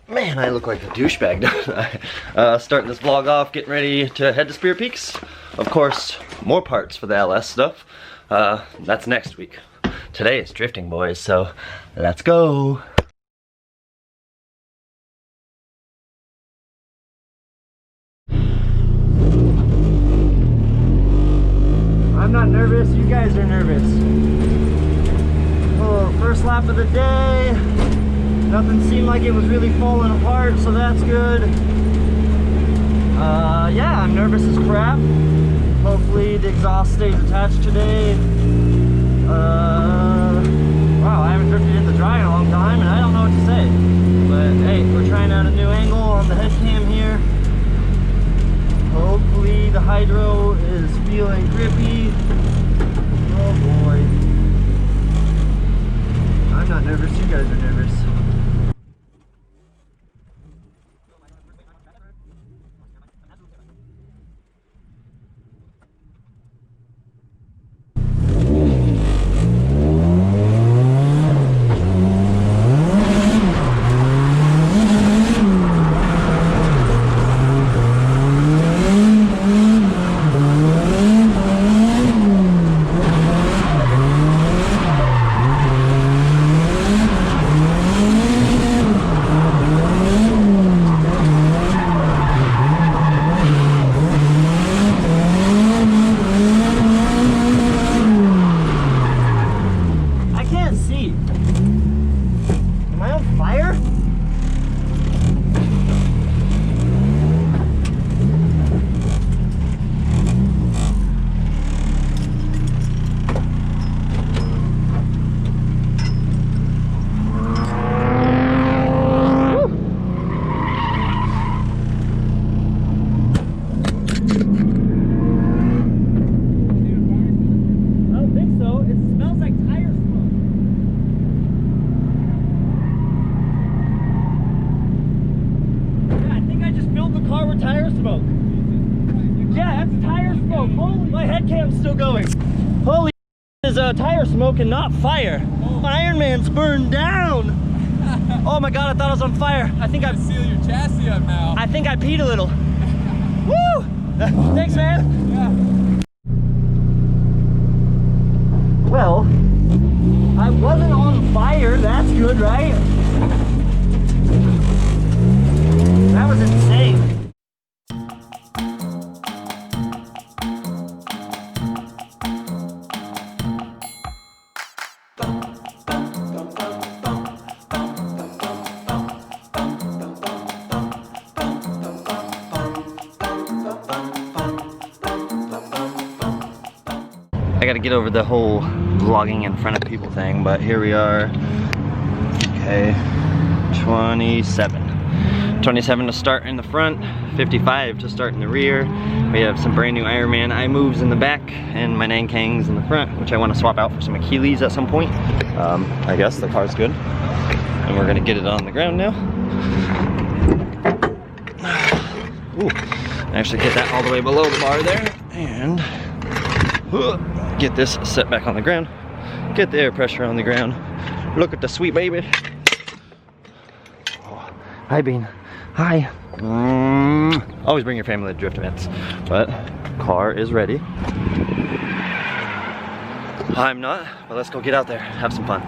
Man, I look like a douchebag, don't I? Starting this vlog off, getting ready to head to Spirit Peaks. Of course, more parts for the LS stuff. That's next week. Today is drifting, boys, so let's go. I'm not nervous, you guys are nervous. Oh, first lap of the day. Nothing seemed like it was really falling apart, so that's good. Yeah, I'm nervous as crap. Hopefully the exhaust stays attached today. Wow, I haven't drifted in the dry in a long time, and I don't know what to say. But hey, we're trying out a new angle on the head cam here. Hopefully the hydro is feeling grippy. Oh boy. I'm not nervous, you guys are nervous. Holy is tire smoke and not fire. Iron Man's burned down. Oh my god, I thought I was on fire. I think I seal your chassis up now. I think I peed a little. Woo! Thanks, man. Yeah. Well, I wasn't on fire. That's good, right? That was insane. I gotta get over the whole vlogging in front of people thing, but here we are. Okay, 27 to start in the front, 55 to start in the rear. We have some brand new Ironman iMoves in the back and my Nankangs in the front, which I want to swap out for some Achilles at some point. I guess the car's good. And we're gonna get it on the ground now. Ooh, actually get that all the way below the bar there. And get this set back on the ground. Get the air pressure on the ground. Look at the sweet baby. Oh, hi, Bean. Hi. Always bring your family to drift events. But car is ready. I'm not, but let's go get out there. Have some fun.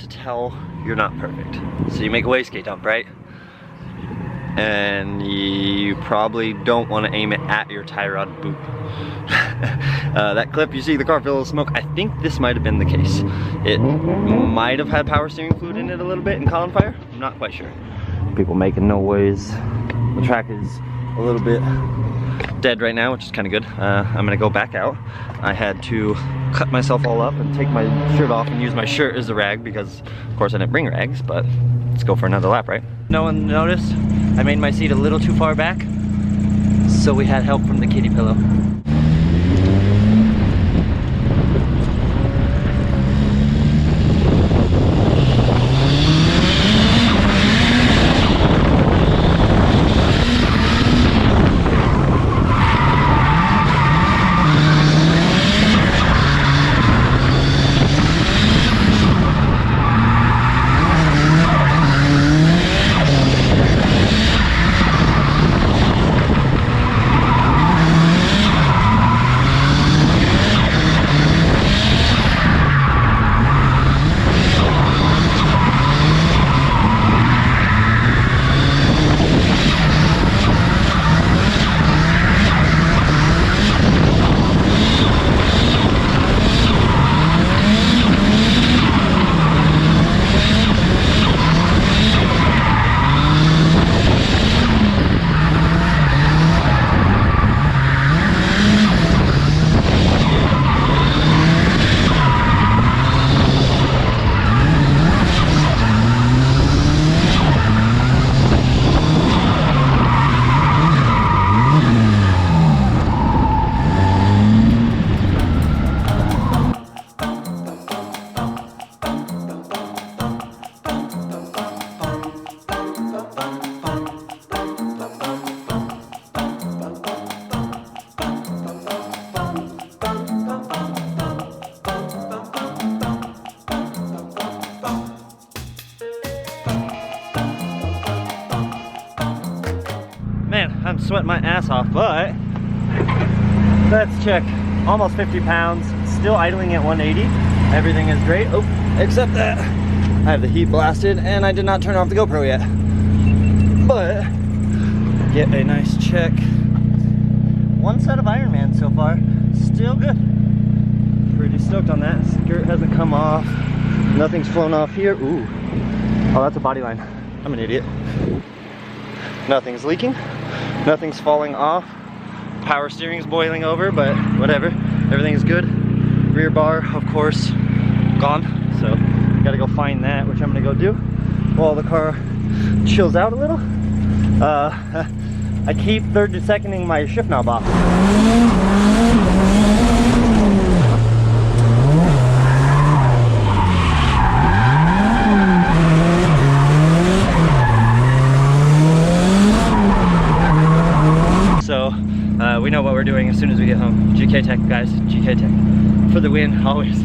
tell you're not perfect. So you make a wastegate dump, right? And you probably don't want to aim it at your tie rod boot. That clip, you see the car fill of smoke. I think this might have been the case. It might have had power steering fluid in it a little bit and caught on fire. I'm not quite sure. People making noise. The track is a little bit dead right now, which is kind of good. I'm gonna go back out. I had to cut myself all up and take my shirt off and use my shirt as a rag because, of course, I didn't bring rags, but let's go for another lap, right? No one noticed. I made my seat a little too far back, so we had help from the kitty pillow. Man, I'm sweating my ass off, but let's check. Almost 50 pounds, still idling at 180. Everything is great. Oh, except that I have the heat blasted and I did not turn off the GoPro yet. But get a nice check. One set of Ironman so far, still good. Pretty stoked on that. Skirt hasn't come off. Nothing's flown off here. Ooh. Oh, that's a body line. I'm an idiot. Nothing's leaking. Nothing's falling off. Power steering's boiling over, but whatever. Everything's good. Rear bar, of course, gone. So gotta go find that, which I'm gonna go do while the car chills out a little. I keep third to seconding my shift knob off. So we know what we're doing as soon as we get home. GK Tech, guys, GK Tech. For the win, always.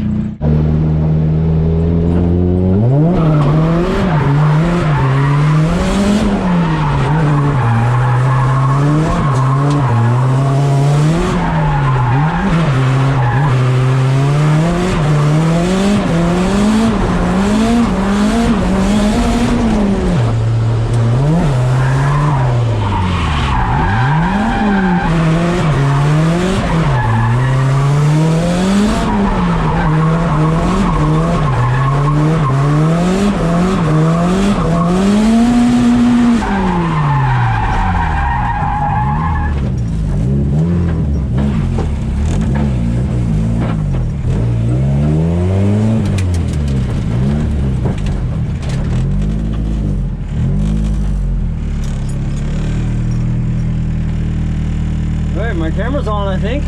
My camera's on, I think.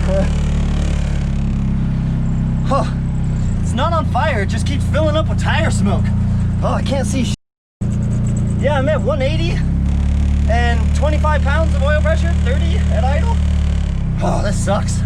Oh, it's not on fire, it just keeps filling up with tire smoke. Oh, I can't see shit. Yeah, I'm at 180 and 25 pounds of oil pressure, 30 at idle. Oh, this sucks.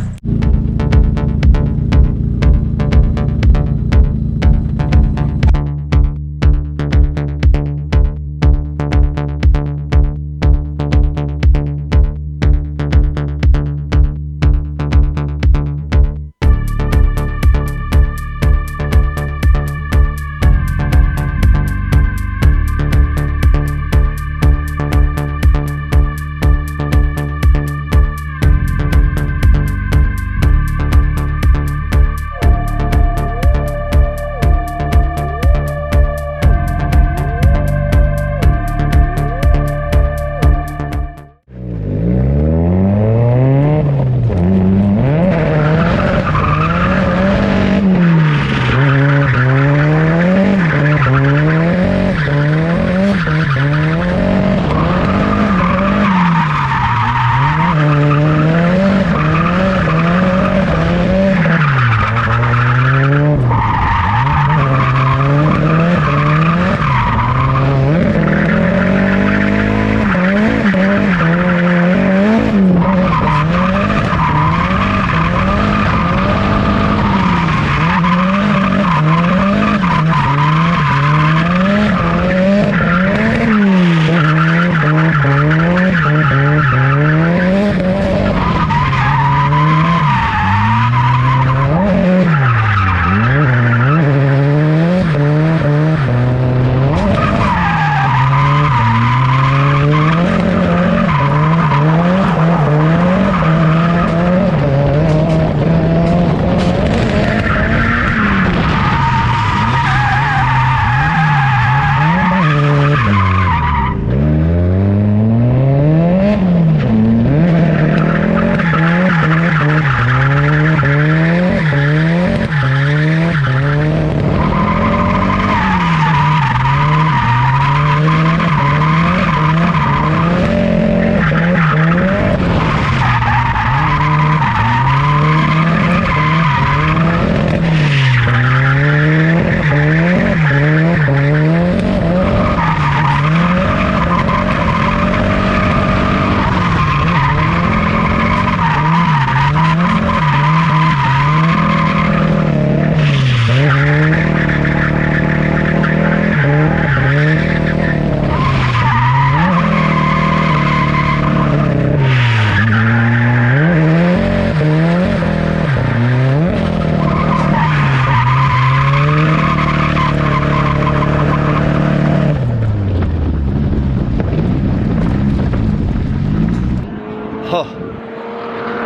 Oh,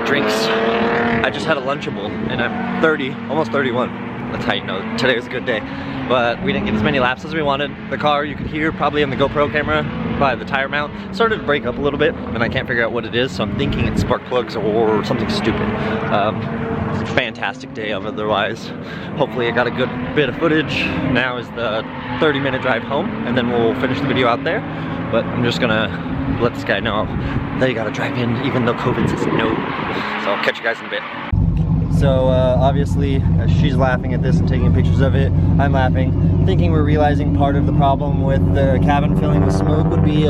drinks. I just had a Lunchable and I'm 30, almost 31. That's how you know today was a good day. But we didn't get as many laps as we wanted. The car, you could hear probably in the GoPro camera by the tire mount, started to break up a little bit and I can't figure out what it is, so I'm thinking it's spark plugs or something stupid. Fantastic day otherwise. Hopefully I got a good bit of footage. Now is the 30-minute drive home and then we'll finish the video out there. But I'm just gonna let this guy know that you gotta drive in even though COVID says no. So I'll catch you guys in a bit. So obviously as she's laughing at this and taking pictures of it, I'm laughing, thinking we're realizing part of the problem with the cabin filling with smoke would be,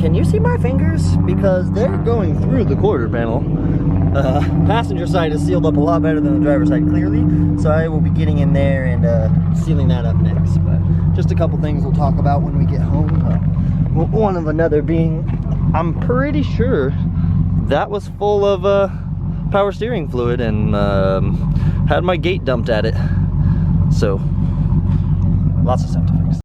can you see my fingers? Because they're going through the quarter panel. Passenger side is sealed up a lot better than the driver's side, clearly. So I will be getting in there and sealing that up next. But just a couple things we'll talk about when we get home. One of another being, I'm pretty sure that was full of power steering fluid and had my gate dumped at it. So lots of stuff to fix.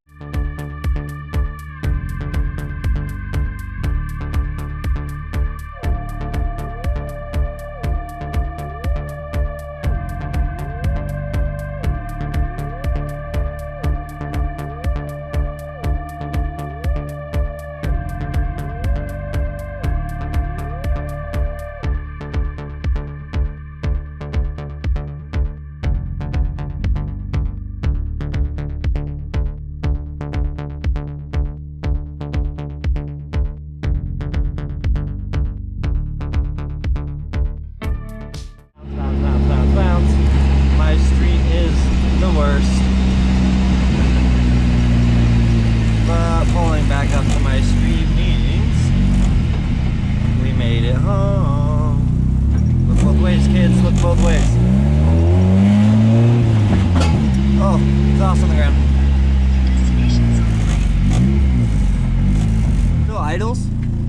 Pulling back up to my street meetings, we made it home. Look both ways, kids, look both ways. Oh, exhaust on the ground. Still idles,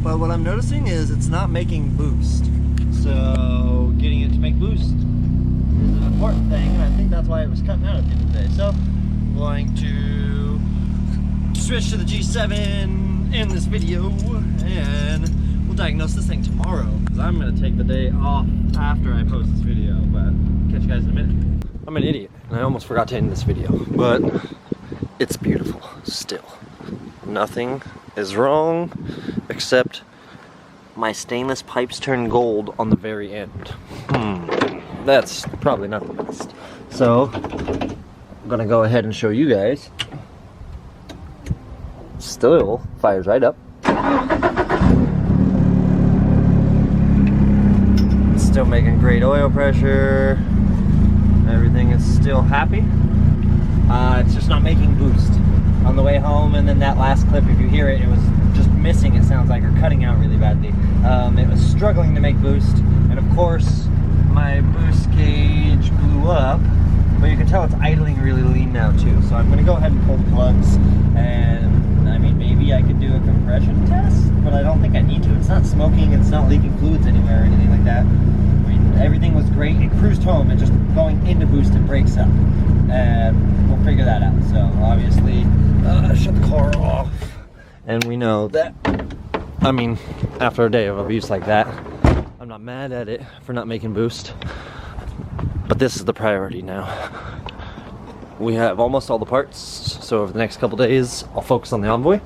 but what I'm noticing is it's not making boost. So getting it to make boost is an important thing, and I think that's why it was cutting out at the end of the day. So I'm going to switch to the G7 in this video and we'll diagnose this thing tomorrow because I'm going to take the day off after I post this video, but catch you guys in a minute. I'm an idiot and I almost forgot to end this video, but it's beautiful still. Nothing is wrong except my stainless pipes turn gold on the very end. That's probably not the best. So I'm going to go ahead and show you guys. Still fires right up. It's still making great oil pressure. Everything is still happy. It's just not making boost on the way home, and then that last clip, if you hear it, it was just missing, it sounds like, or cutting out really badly. It was struggling to make boost, and of course my boost gauge blew up, but you can tell it's idling really lean now too. So I'm going to go ahead and pull the plugs, and I mean, maybe I could do a compression test, but I don't think I need to. It's not smoking, it's not leaking fluids anywhere or anything like that. I mean, everything was great. It cruised home, and just going into boost, it breaks up. And we'll figure that out. So obviously, shut the car off. And we know that, I mean, after a day of abuse like that, I'm not mad at it for not making boost. But this is the priority now. We have almost all the parts, so over the next couple days, I'll focus on the Envoy.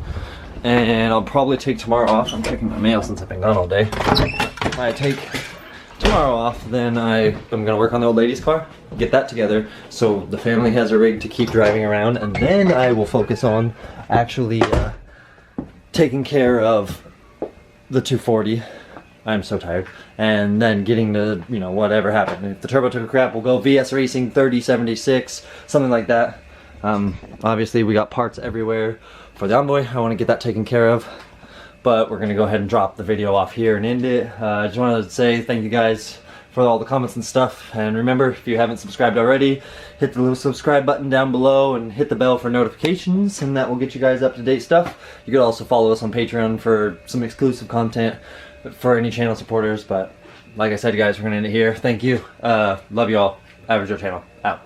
And I'll probably take tomorrow off. I'm checking my mail since I've been gone all day. If I take tomorrow off, then I'm gonna work on the old lady's car, get that together, so the family has a rig to keep driving around, and then I will focus on actually taking care of the 240. I'm so tired. And then getting to, you know, whatever happened. If the turbo took a crap, we'll go VS Racing 3076, something like that. Obviously we got parts everywhere for the Envoy. I want to get that taken care of. But we're going to go ahead and drop the video off here and end it. I just wanted to say thank you guys for all the comments and stuff. And remember, if you haven't subscribed already, hit the little subscribe button down below and hit the bell for notifications, and that will get you guys up to date stuff. You could also follow us on Patreon for some exclusive content for any channel supporters. But like I said, guys, we're going to end it here. Thank you. Love you all. Average Joe Channel, out.